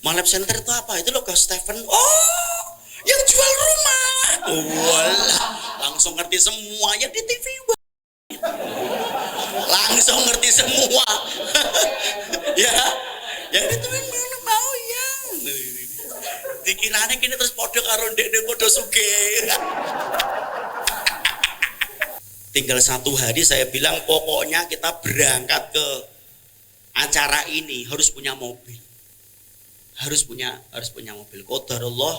Malep Center itu apa? Itu loh Ghost Stephen. Oh, yang jual rumah. Walah, langsung ngerti semua yang di TV. Langsung ngerti semua. Ya, yang itu mana mau ya. Dikirane kini terus podo karo ndekne podo sugih. Tinggal 1 hari saya bilang pokoknya kita berangkat ke acara ini harus punya mobil. Harus punya mobil. Qadarullah,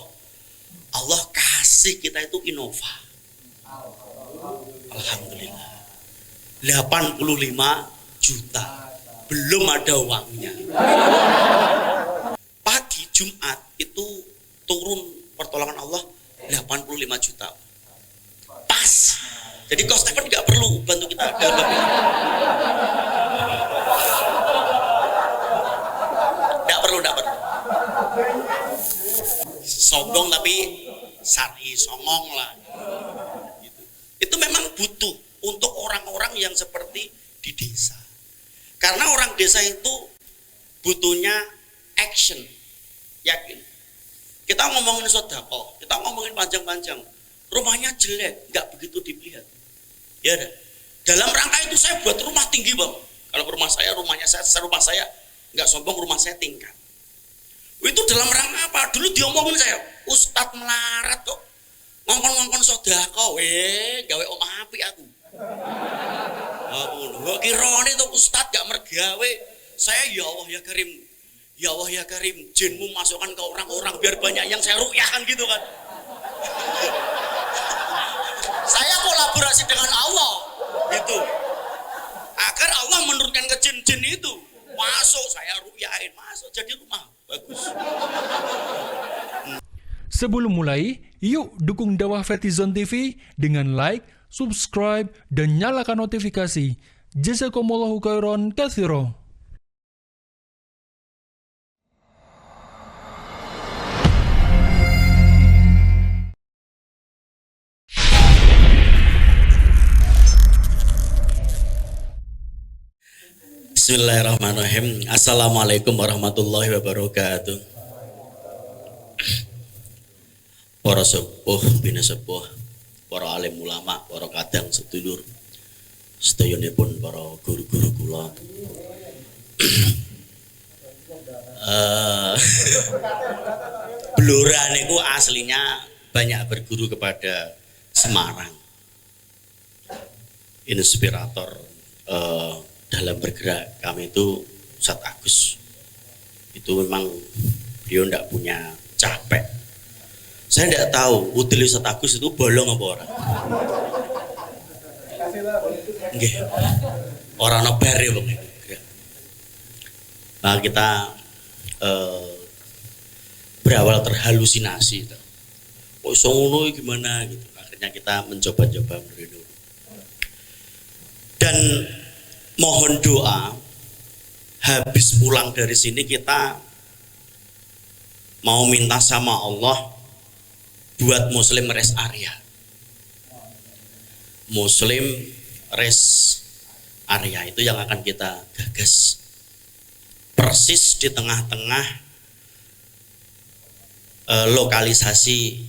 Allah kasih kita itu Innova. Alhamdulillah. 85 juta. Belum ada uangnya. Pagi Jumat itu turun pertolongan Allah 85 juta. Pas. Jadi Coach Stephen nggak perlu bantu kita dalam bab ini. Nggak perlu. Sombong tapi syar'i, songong lah. Gitu. Itu memang butuh untuk orang-orang yang seperti di desa. Karena orang desa itu butuhnya action, yakin. Kita ngomongin sedekah, kita ngomongin panjang-panjang. Rumahnya jelek, nggak begitu dilihat. Ya dah. Dalam rangka itu saya buat rumah tinggi bang. Kalau rumah saya nggak sombong, rumah saya tingkat. Itu dalam rangka apa? Dulu diomongin saya, Ustadz melarat kok ngongkon sedekah, gawe omah api aku. Aku kirone tuh Ustadz gak mergawe. Saya ya Allah ya Karim, jinmu masukkan ke orang-orang biar banyak yang saya ruqyahkan gitu kan. Saya kolaborasi dengan Allah gitu. Agar Allah menurunkan ke jin-jin itu. Masuk saya ruqyahin, masuk jadi rumah bagus. Sebelum mulai, yuk dukung dakwah Vertizon TV dengan like, subscribe, dan nyalakan notifikasi. Jazakumullahu khairan katsira. Bismillahirrahmanirrahim. Assalamualaikum warahmatullahi wabarakatuh. Para sepuh, bina sepuh, para alim ulama, para kadang sedulur, sedayunipun para guru-guru kula. Blora niku aslinya banyak berguru kepada Semarang. Inspirator dalam bergerak kami itu Ustadz Agus. Itu memang beliau tidak punya capek. Saya tidak tahu util Ustadz Agus itu bolong apa orang. Nggih. Ora ono bare wong itu. Nah, kita berawal terhalusinasi. Kok iso ngono gimana gitu. Akhirnya kita mencoba-coba merenung. Dan mohon doa, habis pulang dari sini kita mau minta sama Allah buat Muslim Rest Area. Muslim Rest Area itu yang akan kita gagas. Persis di tengah-tengah lokalisasi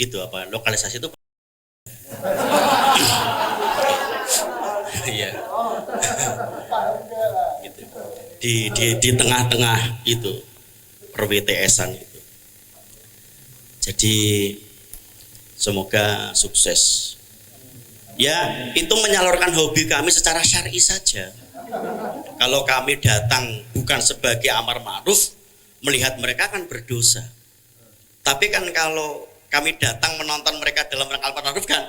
itu apa? Lokalisasi itu iya. Gitu. Di tengah-tengah itu per-WTS-an itu. Jadi semoga sukses. Ya, itu menyalurkan hobi kami secara syar'i saja. Kalau kami datang bukan sebagai amar ma'ruf, melihat mereka kan berdosa. Tapi kan kalau kami datang menonton mereka dalam rangka amar ma'ruf kan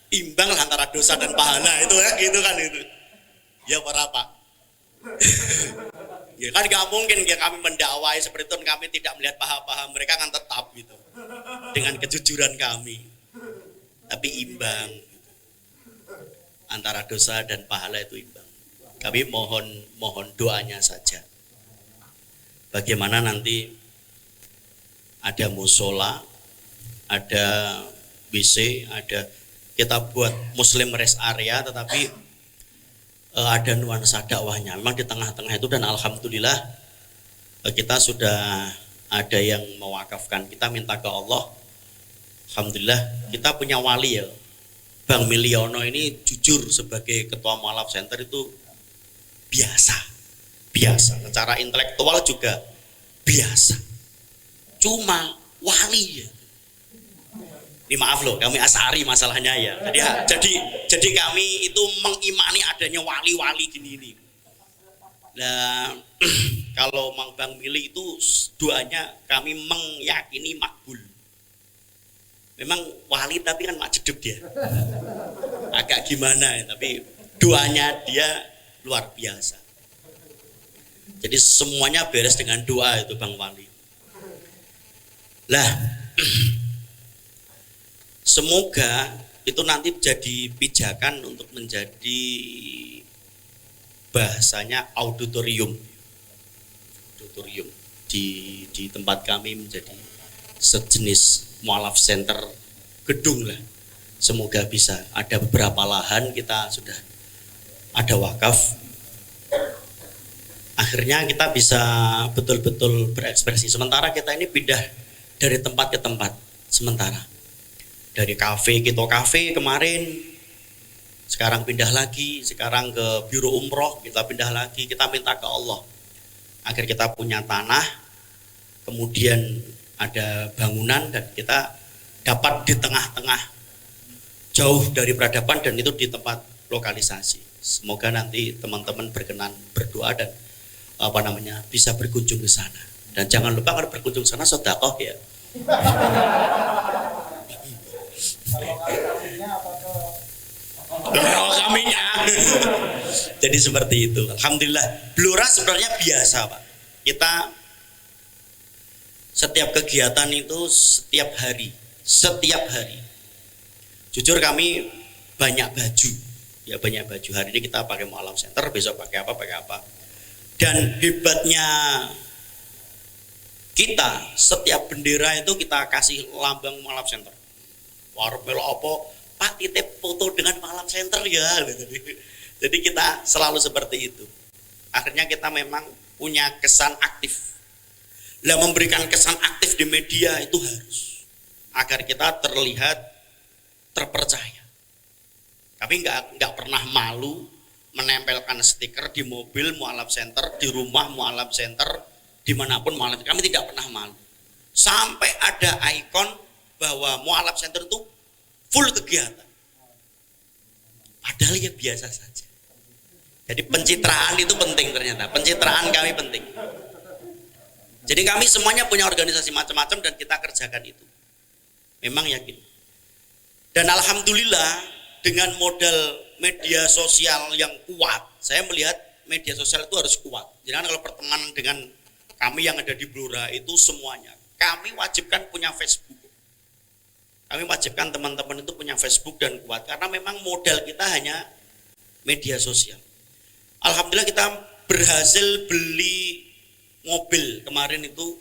imbang antara dosa dan pahala itu ya, gitu kan itu. Ya para Pak. Ya kan gak mungkin ya kami mendakwai seperti itu, kami tidak melihat paha-paha mereka kan tetap gitu. Dengan kejujuran kami. Tapi imbang. Antara dosa dan pahala itu imbang. Kami mohon doanya saja. Bagaimana nanti ada musola, ada WC, ada kita buat Muslim Rest Area, tetapi ada nuansa dakwahnya memang di tengah-tengah itu. Dan alhamdulillah kita sudah ada yang mewakafkan. Kita minta ke Allah, alhamdulillah kita punya wali ya. Bang Miliono ini jujur sebagai ketua mualaf center itu biasa. Secara intelektual juga biasa. Cuma wali ya. Ini maaf loh, kami Asari masalahnya ya. Jadi kami itu mengimani adanya wali-wali gini ini. Nah, kalau Mang Bang Mili itu doanya kami meyakini makbul. Memang wali tapi kan mak jeduk dia. Agak gimana ya, tapi doanya dia luar biasa. Jadi semuanya beres dengan doa itu Bang Wali. Lah, semoga itu nanti jadi pijakan untuk menjadi bahasanya auditorium di tempat kami menjadi sejenis mualaf center gedung lah. Semoga bisa ada beberapa lahan kita sudah ada wakaf. Akhirnya kita bisa betul-betul berekspresi. Sementara kita ini pindah dari tempat ke tempat sementara. Dari kafe Kito Cafe kemarin, sekarang pindah lagi, sekarang ke Biro Umroh, kita pindah lagi, kita minta ke Allah agar kita punya tanah, kemudian ada bangunan dan kita dapat di tengah-tengah jauh dari peradaban dan itu di tempat lokalisasi. Semoga nanti teman-teman berkenan berdoa dan bisa berkunjung ke sana. Dan jangan lupa kalau berkunjung ke sana sedekah ya. Kaminya. Jadi seperti itu. Alhamdulillah. Blora sebenarnya biasa, Pak. Kita setiap kegiatan itu setiap hari. Jujur kami banyak baju. Ya banyak baju. Hari ini kita pakai mualaf center, besok pakai apa. Dan hebatnya kita setiap bendera itu kita kasih lambang mualaf center. Warung melo apa? Pak titip foto dengan mualaf center ya. Jadi kita selalu seperti itu. Akhirnya kita memang punya kesan aktif. Lah memberikan kesan aktif di media itu harus agar kita terlihat terpercaya. Kami nggak pernah malu menempelkan stiker di mobil mualaf center, di rumah mualaf center, dimanapun mualaf. Kami tidak pernah malu. Sampai ada ikon bahwa mualaf center itu full kegiatan. Padahal ya biasa saja. Jadi pencitraan itu penting ternyata. Pencitraan kami penting. Jadi kami semuanya punya organisasi macam-macam dan kita kerjakan itu. Memang yakin. Dan alhamdulillah dengan modal media sosial yang kuat, saya melihat media sosial itu harus kuat. Jadi kalau pertemanan dengan kami yang ada di Blora itu semuanya, kami wajibkan punya Facebook. Kami wajibkan teman-teman itu punya Facebook dan kuat karena memang modal kita hanya media sosial. Alhamdulillah kita berhasil beli mobil kemarin itu.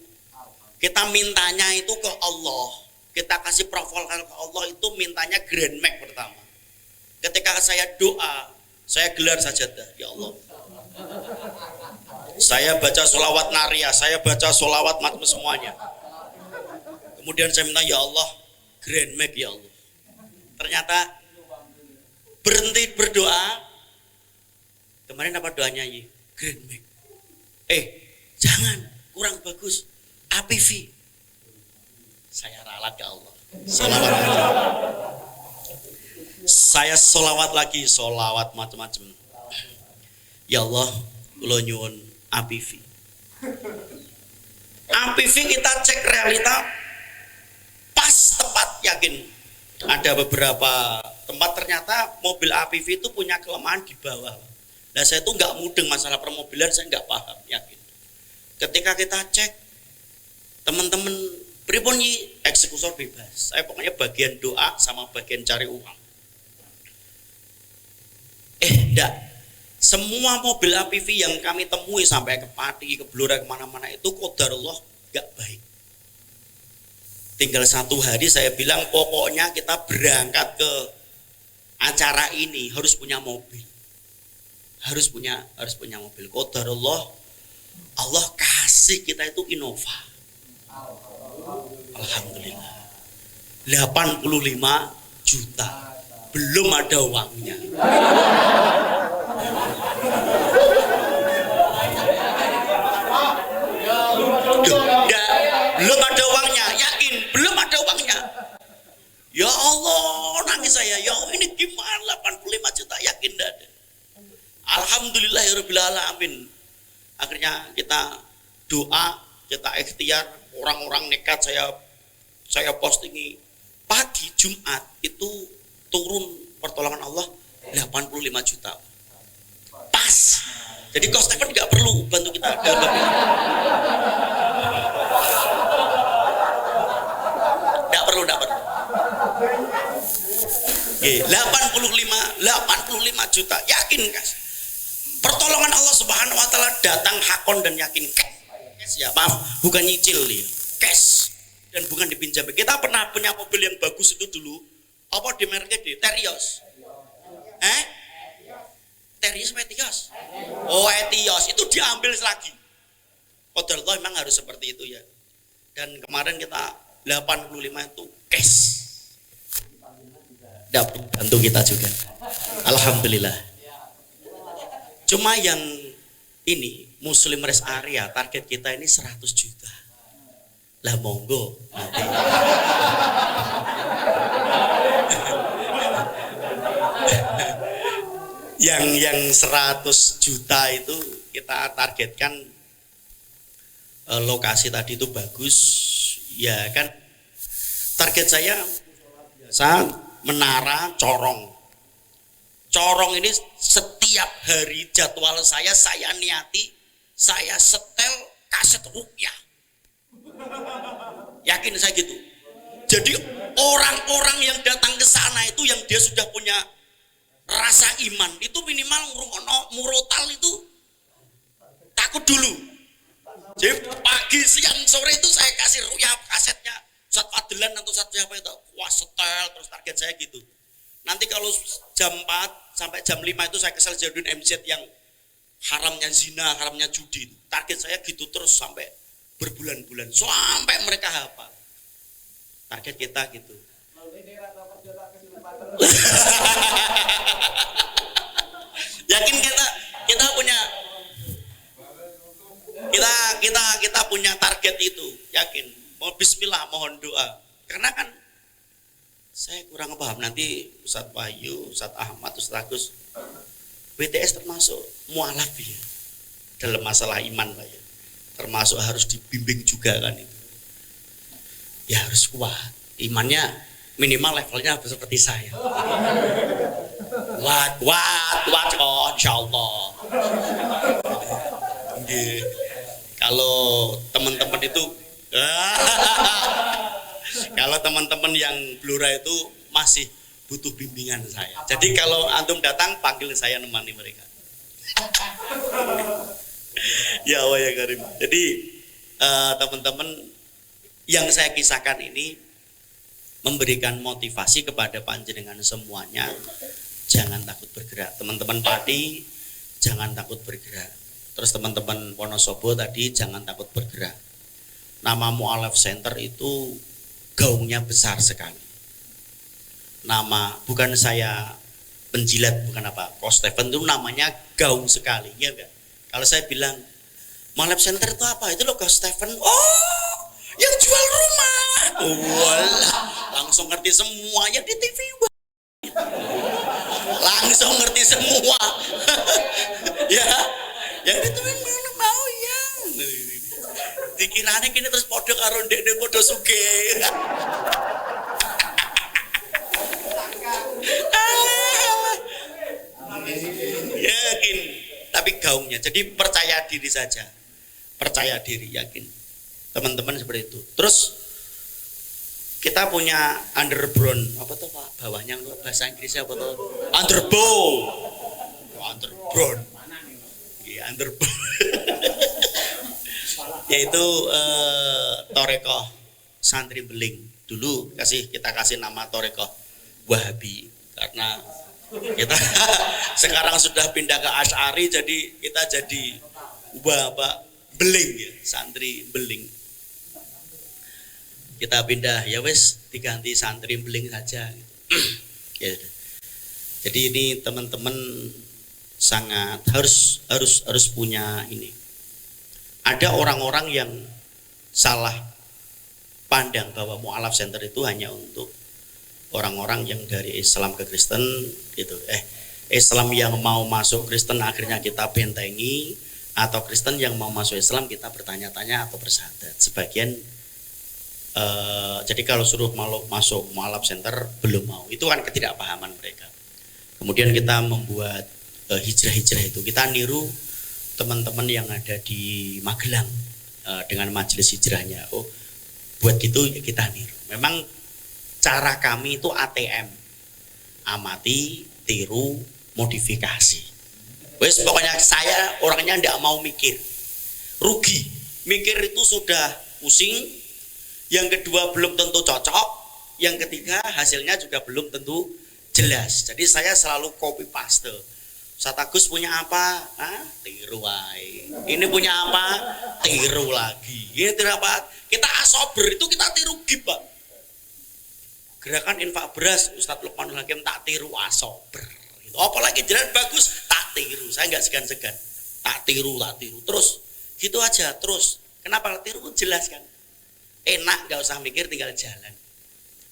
Kita mintanya itu ke Allah. Kita kasih profil ke Allah itu mintanya Grand Max pertama. Ketika saya doa, saya gelar sajadah, ya Allah. Saya baca sholawat nariyah, saya baca sholawat macam semuanya. Kemudian saya minta, ya Allah, Grand Max ya Allah. Ternyata berhenti berdoa. Kemarin apa doanya ya? Grand Max. Jangan, kurang bagus. APV. Saya ralat ke Allah. Sholawat lagi. Saya sholawat lagi, sholawat macam-macam. Ya Allah, kula nyuwun APV. APV kita cek realita pas tepat yakin. Ada beberapa tempat ternyata mobil APV itu punya kelemahan di bawah. Nah saya tuh nggak mudeng masalah permobilan, saya nggak paham yakin. Ketika kita cek, teman-teman pripun eksekutor bebas. Saya pokoknya bagian doa sama bagian cari uang. Enggak. Semua mobil APV yang kami temui sampai ke Pati, ke Blora, kemana-mana itu qadarullah enggak baik. Tinggal satu hari saya bilang pokoknya kita berangkat ke acara ini harus punya mobil. Harus punya mobil. Qadarullah Allah kasih kasih kita itu Innova. Alhamdulillah. 85 juta. Belum ada uangnya. Belum ada uangnya, yakin belum ada uangnya. Ya Allah, nangis saya. Ya Allah, ini gimana 85 juta, yakin enggak ada. Alhamdulillahirabbil alamin. Akhirnya kita doa, kita ikhtiar, orang-orang nekat saya postingi pagi Jumat itu turun pertolongan Allah 85 juta. Pas. Jadi Coach Stephen nggak perlu bantu kita dalam bab ini. Nggak perlu. 85 juta, yakin guys. Pertolongan Allah Subhanahu wa taala datang hakon dan yakin. Cash ya, maaf, bukan nyicil ya. Cash dan bukan dipinjam. Kita pernah punya mobil yang bagus itu dulu. Apa di mereknya di Terios? Terios apa Etios? Oh, Etios itu diambil lagi. Qadarullah memang harus seperti itu ya. Dan kemarin kita 85 itu cash. Dapat bantu kita juga. Alhamdulillah. Cuma yang ini Muslim Rest Area target kita ini 100 juta. Lah monggo nanti. yang 100 juta itu kita targetkan lokasi tadi itu bagus ya kan. Target saya Menara Corong ini setiap hari jadwal saya niati saya setel kaset rukyah. Yakin saya gitu. Jadi orang-orang yang datang ke sana itu yang dia sudah punya rasa iman itu minimal ngrungokno murotal itu takut dulu. Jadi pagi, siang, sore itu saya kasih rukyah kasetnya. Ustadz Fadlan atau Ustadz siapa itu, wah setel terus target saya gitu. Nanti kalau jam 4 sampai jam 5 itu saya kesel jadiin MZ yang haramnya zina, haramnya judi. Target saya gitu terus sampai berbulan-bulan sampai mereka hafal. Target kita gitu. Yakin kita punya target itu, yakin. Mau bismillah, mohon doa. Karena kan saya kurang paham nanti Ustadz Wahyu, Ustadz Ahmad, Ustadz Agus WTS termasuk mualaf ya dalam masalah iman lah ya. Termasuk harus dibimbing juga kan itu. Ya harus kuat. Imannya minimal levelnya seperti saya. Kuat kok insyaallah. Kalau teman-teman itu kalau teman-teman yang Blora itu masih butuh bimbingan saya. Jadi kalau antum datang panggil saya nemani mereka. Ya Allah ya Karim. Jadi teman-teman yang saya kisahkan ini memberikan motivasi kepada panjenengan semuanya. Jangan takut bergerak. Teman-teman Pati jangan takut bergerak. Terus teman-teman Wonosobo tadi jangan takut bergerak. Nama Mu'alaf Center itu gaungnya besar sekali. Nama, bukan saya penjilat, bukan apa. Coach Stephen itu namanya gaung sekali, ya enggak? Kalau saya bilang Mu'alaf Center itu apa? Itu loh Coach Stephen. Oh, yang jual rumah. Walah, langsung ngerti semuanya di TV. Langsung ngerti semua. Ya itu mana mau ya. Dikirane kini terus podo karo ndekne podo sugih. Yakin, tapi gaungnya. Jadi percaya diri saja. Percaya diri, yakin. Teman-teman seperti itu. Terus kita punya underbrown, apa tuh Pak? Bawahnya bahasa Inggrisnya apa tuh? Underbow. Underbrown. Iya, underbrown. Yaitu Torekoh Santri Beling. Dulu kita kasih nama Torekoh Wahabi karena kita sekarang sudah pindah ke Asy'ari, jadi kita jadi beling ya, santri beling. Kita pindah ya wes, diganti santri beling saja. Ya. Jadi ini teman-teman sangat harus punya ini. Ada orang-orang yang salah pandang bahwa mu'alaf center itu hanya untuk orang-orang yang dari Islam ke Kristen gitu. Islam yang mau masuk Kristen akhirnya kita bentengi, atau Kristen yang mau masuk Islam kita bertanya-tanya atau bersyahadat. Sebagian jadi kalau suruh masuk mu'alaf center belum mau. Itu kan ketidakpahaman mereka. Kemudian kita membuat hijrah-hijrah itu. Kita niru teman-teman yang ada di Magelang dengan majelis hijrahnya. Oh, buat gitu ya kita niru. Memang cara kami itu ATM. Amati, tiru, modifikasi. Wes pokoknya saya orangnya tidak mau mikir. Rugi. Mikir itu sudah pusing. Yang kedua belum tentu cocok. Yang ketiga hasilnya juga belum tentu jelas. Jadi saya selalu copy paste. Ustaz Agus punya apa? Tiru wae. Ini punya apa? Tiru lagi. Ini tiru apa? Kita asober itu kita tiru gibah. Gerakan infak beras Ustaz Lukmanul Hakim tak tiru asober. Gitu. Apalagi jalan bagus tak tiru. Saya nggak segan-segan. Tak tiru. Terus gitu aja terus. Kenapa tiru? Jelas kan. Enak, nggak usah mikir, tinggal jalan.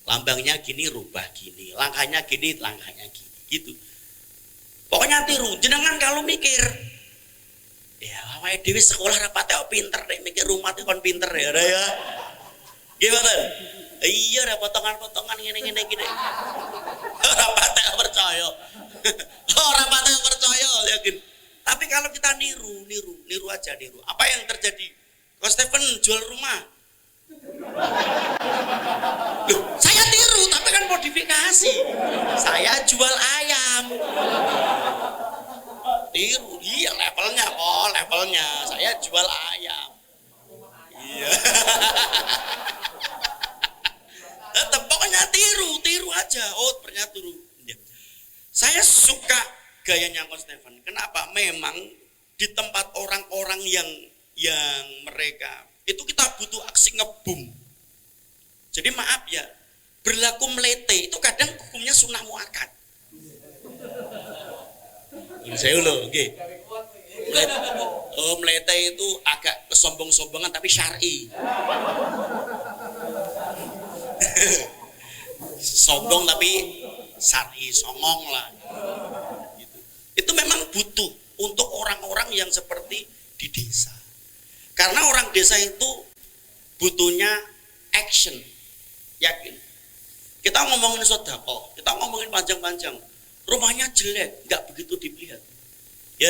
Lambangnya gini, rubah gini. Langkahnya gini, langkahnya gini. Gitu. Pokoknya tiru. Jenengan kalau mikir, ya awake dhewe sekolah rapate kok pinter nek mikir rumah kon pinter ya. Gimana? Iya, ada potongan-potongan ngene-ngene gini. Rapate percaya. Rapate percaya yakin. Tapi kalau kita niru aja. Apa yang terjadi? Kalau Stephen jual rumah. Loh, saya tiru tapi kan modifikasi. Saya jual ayam. Tiru, iya levelnya. Saya jual ayam. Iya. Tetap pokoknya tiru aja. Oh, ternyata tiru. Saya suka gayanya Coach Stephen. Kenapa? Memang di tempat orang-orang yang mereka itu kita butuh aksi ngebum. Jadi maaf ya, berlaku melete itu kadang hukumnya sunnah muakkad. Ini saya loh, oke. Melete itu agak kesombong-sombongan tapi syar'i. Sombong tapi syar'i, songong lah. Gitu. Itu memang butuh untuk orang-orang yang seperti di desa. Karena orang desa itu butuhnya action, yakin. Kita ngomongin sedekah, kita ngomongin panjang-panjang, rumahnya jelek, nggak begitu dilihat. Ya,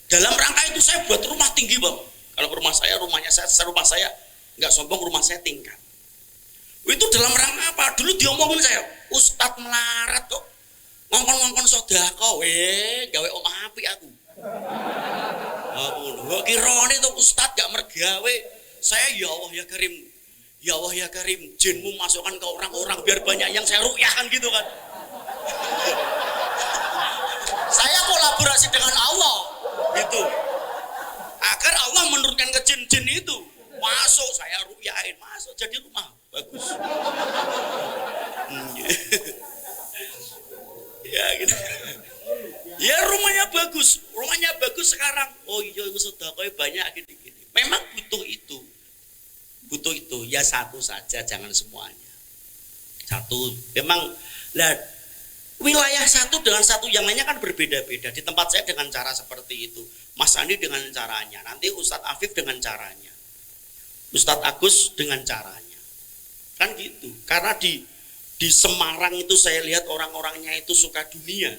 dalam rangka itu saya buat rumah tinggi bang. Kalau rumah saya nggak sombong, rumah saya tingkat. Itu dalam rangka apa? Dulu diomongin saya, Ustadz melarat kok, ngongkon sedekah, gawe omah api aku. Gak kirone tuh Ustadz gak mergawe. Saya ya Allah ya Karim, jinmu masukkan ke orang-orang biar banyak yang saya rukyahkan gitu kan. Saya kolaborasi dengan Allah gitu, agar Allah menurunkan ke jin-jin itu masuk, saya rukyahin, masuk jadi rumah bagus. Ya gitu. Ya rumahnya bagus sekarang. Oh iya itu sedekah banyak gini-gini. Memang butuh itu. Ya satu saja, jangan semuanya. Satu. Memang lah wilayah satu dengan satu yang lainnya kan berbeda-beda. Di tempat saya dengan cara seperti itu. Mas Andi dengan caranya. Nanti Ustadz Afif dengan caranya. Ustadz Agus dengan caranya. Kan gitu. Karena di Semarang itu saya lihat orang-orangnya itu suka dunia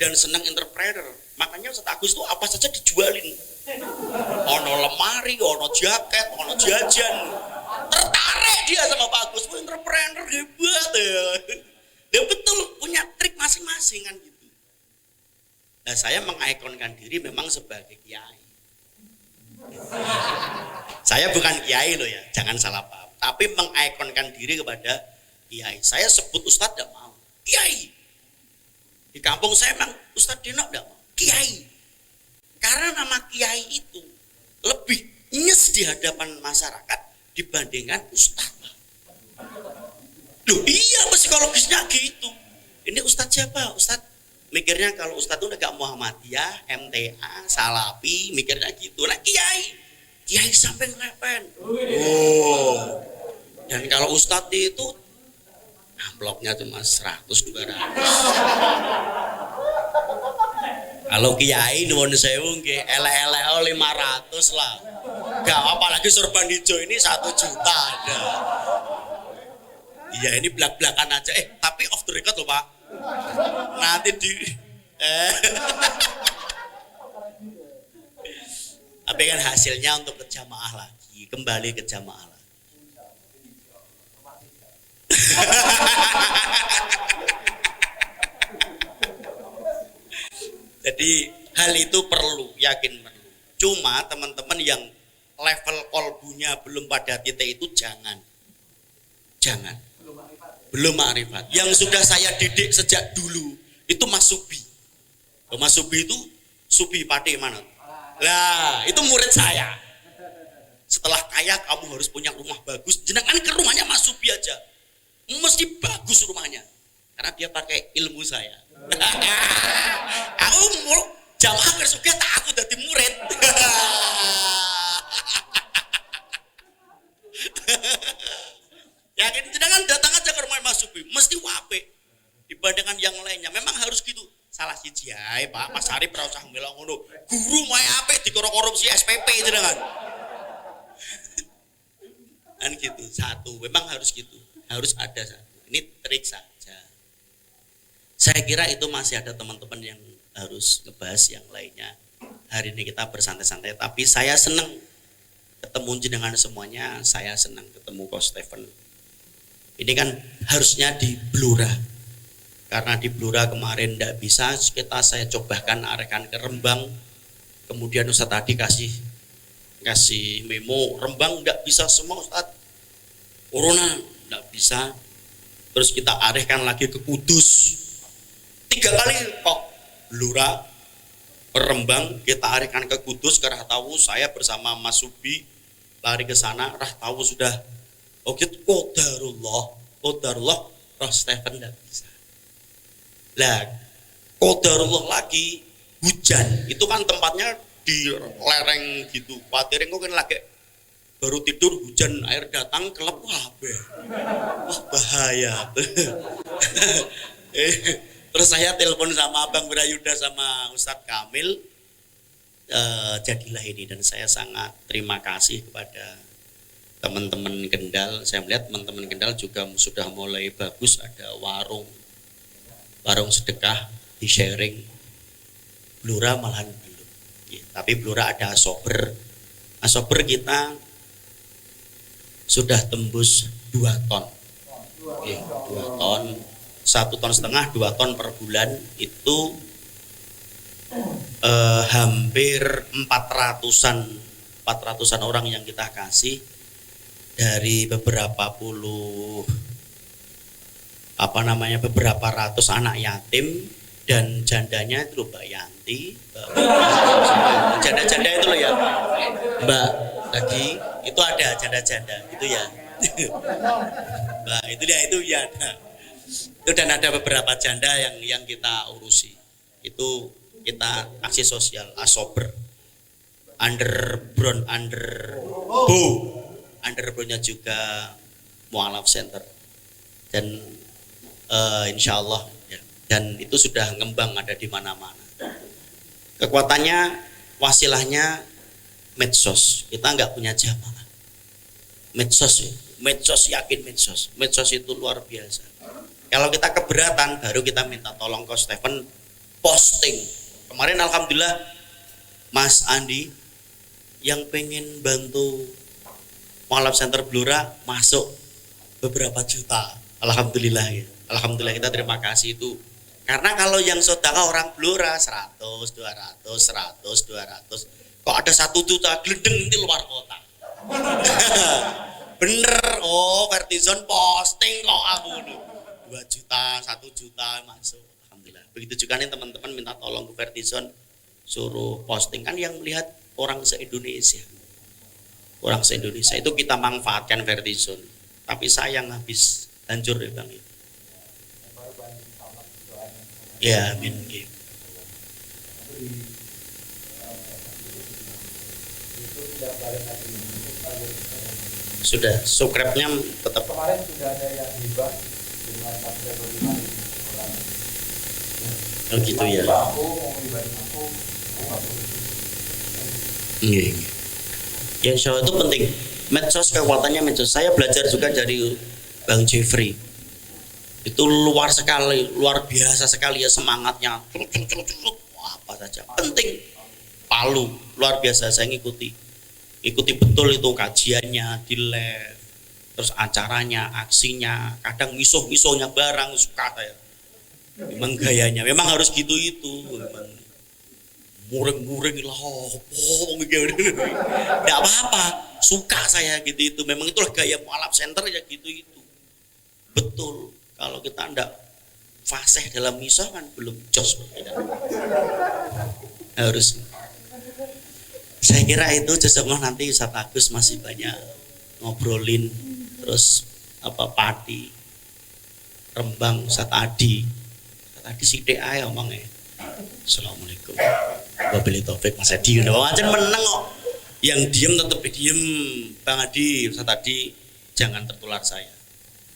dan senang entrepreneur. Makanya Ustadz Agus itu apa saja dijualin. Ono lemari, ono jaket, ono jajan. Tertarik dia sama Pak Agus. Entrepreneur hebat ya. Dia betul punya trik masing-masing kan gitu. Nah, saya mengikonkan diri memang sebagai kiai. Saya bukan kiai loh ya, jangan salah paham. Tapi mengikonkan diri kepada kiai. Saya sebut Ustadz tidak mau. Kiai. Di kampung saya memang Ustadz Dino tidak mau. Kiai. Karena nama kiai itu lebih nyes di hadapan masyarakat dibandingkan ustadz. Loh iya, psikologisnya gitu. Ini ustadz siapa? Ustadz mikirnya kalau ustadz itu agak Muhammadiyah, MTA, Salafi, mikirnya gitu. Nah kiai sampai ngelepen. Oh. Dan kalau ustadz itu amplopnya cuma 100 200. Kalau kiai nuwun sewu nggih elek-elek 500 lah. Gak apalagi sorban hijau ini 1 juta ada. Iya ini belak-belakan aja. Tapi off the record loh Pak. Nanti di tapi kan hasilnya untuk ke jamaah lagi, kembali ke jamaah lagi. Jadi hal itu perlu, yakin perlu. Cuma teman-teman yang level kolbunya belum pada titik itu jangan. Belum ma'rifat. Yang sudah saya didik sejak dulu itu Mas Subi. Mas Subi itu Subi Pati mana? Lah, itu murid saya. Setelah kaya kamu harus punya rumah bagus. Jenengan ke rumahnya Mas Subi aja. Mesti bagus rumahnya. Karena dia pakai ilmu saya. Aku mau jamaah kersuke tak aku jadi murid. Yakin jenengan datang aja ke rumah Mas Subi, mesti wape dibandingkan yang lainnya. Memang harus gitu. Salah siji ae Pak, Mas Arif ora usah melo ngono. Guru mae apik korupsi SPP jenengan. Kan gitu. Satu, memang harus gitu. Harus ada satu. Ini trik saja. Saya kira itu masih ada teman-teman yang harus ngebahas yang lainnya. Hari ini kita bersantai-santai, tapi saya senang ketemu jenengan semuanya. Saya senang ketemu Coach Stephen. Ini kan harusnya di Blora. Karena di Blora kemarin tidak bisa, saya cobakan arahkan ke Rembang. Kemudian Ustadz tadi kasih memo, Rembang tidak bisa semua Ustadz. Corona tidak bisa. Terus kita arahkan lagi ke Kudus. 3 kali kok Blora, Rembang, kita arahkan ke Kudus. Karena tahu saya bersama Mas Subi lari ke sana, tahu sudah oke, Qadarullah, Roh Stephen tidak bisa. Lah, Qadarullah lagi hujan. Itu kan tempatnya di lereng gitu. Khawatir kok kan lagi baru tidur hujan, air datang kelep wah bahaya. Terus saya telepon sama Abang Wirayuda sama Ustadz Kamil, jadilah ini, dan saya sangat terima kasih kepada teman-teman Kendal. Saya melihat teman-teman Kendal juga sudah mulai bagus, ada warung sedekah di sharing. Blora malahan belum. Ya, tapi Blora ada Asober. Asober kita sudah tembus 2 ton. Oke, 2 ton. 1,5 ton, 2 ton per bulan itu hampir 400-an orang yang kita kasih dari beberapa ratus anak yatim dan jandanya itu Mbak Yanti, janda-janda itu loh ya, Mbak lagi itu ada janda-janda itu ya, Mbak itu dia itu ya, itu dan ada beberapa janda yang kita urusi, itu kita aksi sosial Asober, underbrownnya juga Mu'alaf Center, dan insya Allah ya, dan itu sudah ngembang ada di mana-mana. Kekuatannya, wasilahnya medsos. Kita nggak punya jamaah. Medsos yakin medsos itu luar biasa. Kalau kita keberatan, baru kita minta tolong Coach Stephen posting. Kemarin alhamdulillah Mas Andi yang pengen bantu Mu'alaf Center Blora masuk beberapa juta. Alhamdulillah ya. Alhamdulillah, kita terima kasih itu. Karena kalau yang sedekah orang Blora 100, 200. Kok ada 1 juta glendeng di luar kota. Bener, Vertizon posting kok aku 2 juta, 1 juta masuk. Alhamdulillah. Begitu juga nih teman-teman minta tolong ke Vertizon suruh posting, kan yang melihat orang se-Indonesia. Orang se-Indonesia itu kita manfaatkan Vertizon. Tapi sayang habis, hancur ya Bang. Ya, amin. Sudah, subscribe-nya tetap. Kemarin sudah ada yang hibah dengan subscriber 5.000 orang. Oh gitu ya. Aku mau ngibahin aku. Iya. Ya insya Allah itu penting. Medsos, kekuatannya medsos. Saya belajar juga dari Bang Jeffrey. Itu luar sekali, luar biasa sekali ya semangatnya. Apa saja penting. Palu luar biasa, saya ikuti betul itu kajiannya di live, terus acaranya, aksinya, kadang misuh-misuhnya barang suka saya. Memang gayanya, memang harus gitu itu, memang muring-muring lah, tidak apa-apa, suka saya gitu itu, memang itulah gaya mualaf center ya gitu itu, betul. Kalau kita ndak fasih dalam misuh kan belum jos, harus. Saya kira itu cocoknya nanti Ustaz Agus masih banyak ngobrolin, terus apa Pati, Rembang, Ustaz Adi si DA ya omongnya. Assalamualaikum wabillahi taufik. Mas Adi udah wajan meneng kok. Yang diem tetap diem. Bang Adi, Ustaz Adi jangan tertular saya.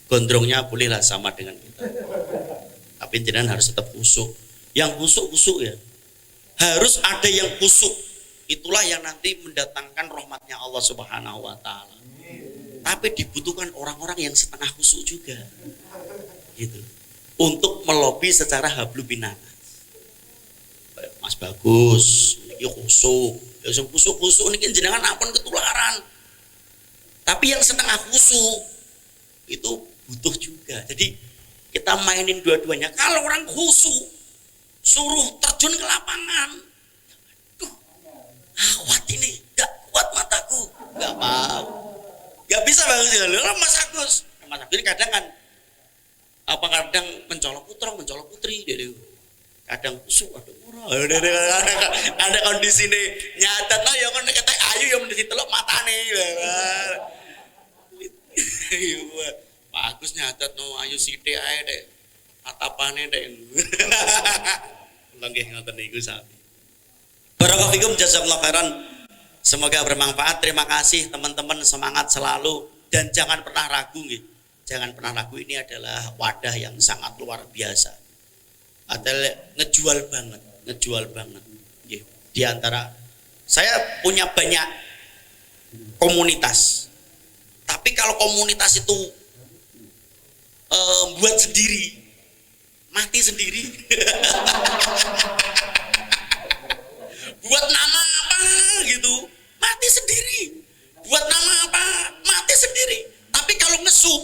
Gondrongnya bolehlah sama dengan kita. Tapi jangan harus tetap kusuk. Yang kusuk ya. Harus ada yang kusuk. Itulah yang nanti mendatangkan rahmatnya Allah Subhanahu wa taala. Tapi dibutuhkan orang-orang yang setengah khusyuk juga. Gitu. Untuk melobi secara hablum minas. Mas Bagus, niki khusyuk. Ya sing khusyuk niki jenengan ampun ketularan. Tapi yang setengah khusyuk itu butuh juga. Jadi kita mainin dua-duanya. Kalau orang khusyuk suruh terjun ke lapangan, awat ini, gak kuat mataku, gak mau, gak bisa Bang Mas Agus ini kadang kan, kadang mencolok putri, kadang kusuk, ada kondisi nih nyatet lah, ya kan kata ayu yang mendisi teluk mata nih, Pak Agus nyatet no ayu sithik ae deh, atapane deh, langgih ngoten niku sami. Barakallahu jazakallahu khairan. Semoga bermanfaat. Terima kasih teman-teman, semangat selalu dan jangan pernah ragu nggih. Jangan pernah ragu, ini adalah wadah yang sangat luar biasa. Adalah ngejual banget. Nggih. Di antara saya punya banyak komunitas. Tapi kalau komunitas itu buat sendiri, mati sendiri. Buat nama apa gitu, mati sendiri. Buat nama apa, mati sendiri. Tapi kalau ngesup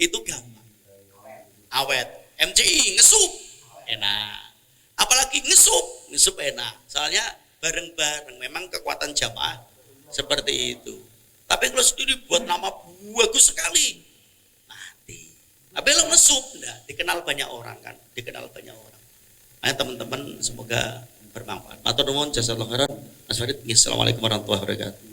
itu gampang, awet. MCI ngesup enak, apalagi ngesup enak. Soalnya bareng-bareng, memang kekuatan jamaah seperti itu. Tapi kalau sendiri buat nama bagus sekali, mati. Tapi kalau ngesup, enggak, dikenal banyak orang kan, Ayo teman-teman, semoga bermanfaat. Matur nuwun, jazakallahu khairan. Mas Farid, assalamualaikum warahmatullahi wabarakatuh.